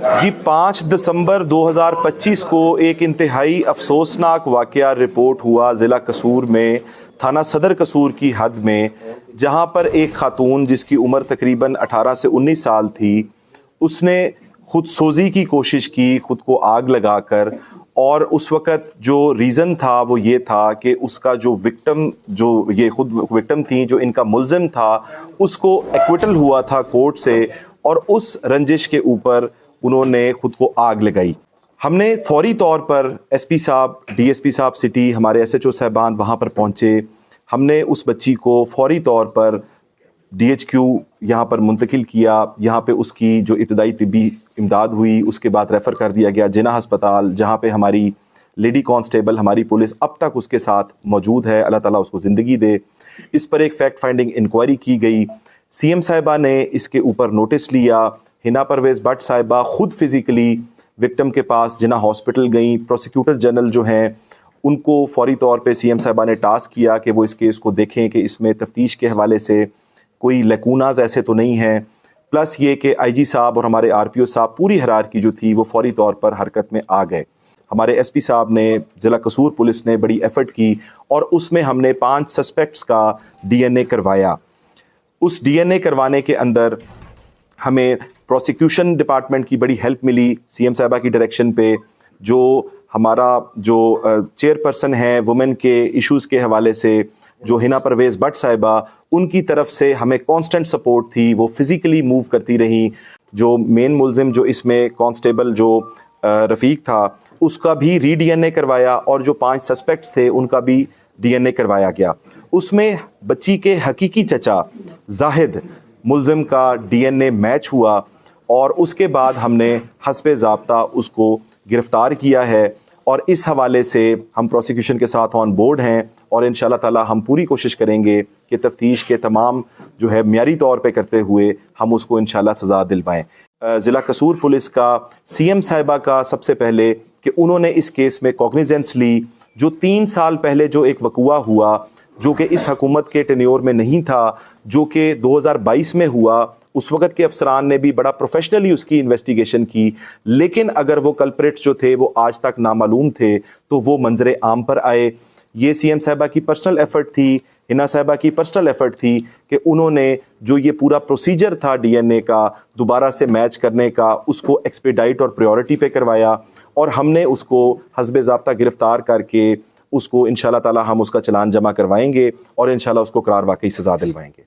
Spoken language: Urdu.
جی 5 دسمبر 2025 کو ایک انتہائی افسوسناک واقعہ رپورٹ ہوا ضلع قصور میں، تھانہ صدر قصور کی حد میں، جہاں پر ایک خاتون جس کی عمر تقریباً 18 سے 19 سال تھی، اس نے خود سوزی کی کوشش کی، خود کو آگ لگا کر، اور اس وقت جو ریزن تھا وہ یہ تھا کہ اس کا جو وکٹم، جو یہ خود وکٹم تھیں، جو ان کا ملزم تھا، اس کو ایکویٹل ہوا تھا کورٹ سے، اور اس رنجش کے اوپر انہوں نے خود کو آگ لگائی۔ ہم نے فوری طور پر ایس پی صاحب، ڈی ایس پی صاحب سٹی، ہمارے ایس ایچ او صاحبان وہاں پر پہنچے۔ ہم نے اس بچی کو فوری طور پر ڈی ایچ کیو یہاں پر منتقل کیا، یہاں پہ اس کی جو ابتدائی طبی امداد ہوئی، اس کے بعد ریفر کر دیا گیا جناح ہسپتال، جہاں پہ ہماری لیڈی کانسٹیبل، ہماری پولیس اب تک اس کے ساتھ موجود ہے، اللہ تعالیٰ اس کو زندگی دے۔ اس پر ایک فیکٹ فائنڈنگ انکوائری کی گئی، سی ایم صاحبہ نے اس کے اوپر نوٹس لیا، ہنا پرویز بٹ صاحبہ خود فزیکلی وکٹم کے پاس جناح ہاسپٹل گئیں، پروسیکیوٹر جنرل جو ہیں ان کو فوری طور پہ سی ایم صاحبہ نے ٹاسک کیا کہ وہ اس کیس کو دیکھیں کہ اس میں تفتیش کے حوالے سے کوئی لیکوناز ایسے تو نہیں ہیں، پلس یہ کہ آئی جی صاحب اور ہمارے آر پی او صاحب پوری ہرارکی جو تھی وہ فوری طور پر حرکت میں آ گئے۔ ہمارے ایس پی صاحب نے، ضلع قصور پولیس نے بڑی ایفرٹ کی، اور اس میں ہم نے 5 سسپیکٹس کا ڈی این اے کروایا۔ اس ڈی این اے کروانے کے اندر ہمیں پروسیکیوشن ڈپارٹمنٹ کی بڑی ہیلپ ملی، سی ایم صاحبہ کی ڈائریکشن پہ، جو ہمارا جو چیئر پرسن ہیں وومن کے ایشوز کے حوالے سے، جو ہنا پرویز بٹ صاحبہ، ان کی طرف سے ہمیں کانسٹنٹ سپورٹ تھی، وہ فزیکلی موو کرتی رہیں۔ جو مین ملزم جو اس میں کانسٹیبل جو رفیق تھا، اس کا بھی ری ڈی این اے کروایا، اور جو 5 سسپیکٹس تھے ان کا بھی ڈی این اے کروایا گیا۔ اس میں بچی کے حقیقی چچا زاہد ملزم کا ڈی این اے میچ ہوا، اور اس کے بعد ہم نے حسب ضابطہ اس کو گرفتار کیا ہے، اور اس حوالے سے ہم پروسیکیوشن کے ساتھ آن بورڈ ہیں، اور انشاءاللہ تعالی ہم پوری کوشش کریں گے کہ تفتیش کے تمام جو ہے معیاری طور پہ کرتے ہوئے ہم اس کو انشاءاللہ سزا دلوائیں۔ ضلع قصور پولیس کا سی ایم صاحبہ کا سب سے پہلے کہ انہوں نے اس کیس میں کوگنیزنس لی، جو 3 سال پہلے جو ایک وقوعہ ہوا، جو کہ اس حکومت کے ٹینیور میں نہیں تھا، جو کہ 2022 میں ہوا، اس وقت کے افسران نے بھی بڑا پروفیشنلی اس کی انویسٹیگیشن کی، لیکن اگر وہ کلپریٹس جو تھے وہ آج تک نامعلوم تھے تو وہ منظر عام پر آئے۔ یہ سی ایم صاحبہ کی پرسنل ایفرٹ تھی، ہنا صاحبہ کی پرسنل ایفرٹ تھی کہ انہوں نے جو یہ پورا پروسیجر تھا ڈی این اے کا دوبارہ سے میچ کرنے کا، اس کو ایکسپیڈائٹ اور پریورٹی پہ کروایا، اور ہم نے اس کو حسب ضابطہ گرفتار کر کے اس کو انشاءاللہ تعالی ہم اس کا چلان جمع کروائیں گے، اور انشاءاللہ اس کو قرار واقعی سزا دلوائیں گے۔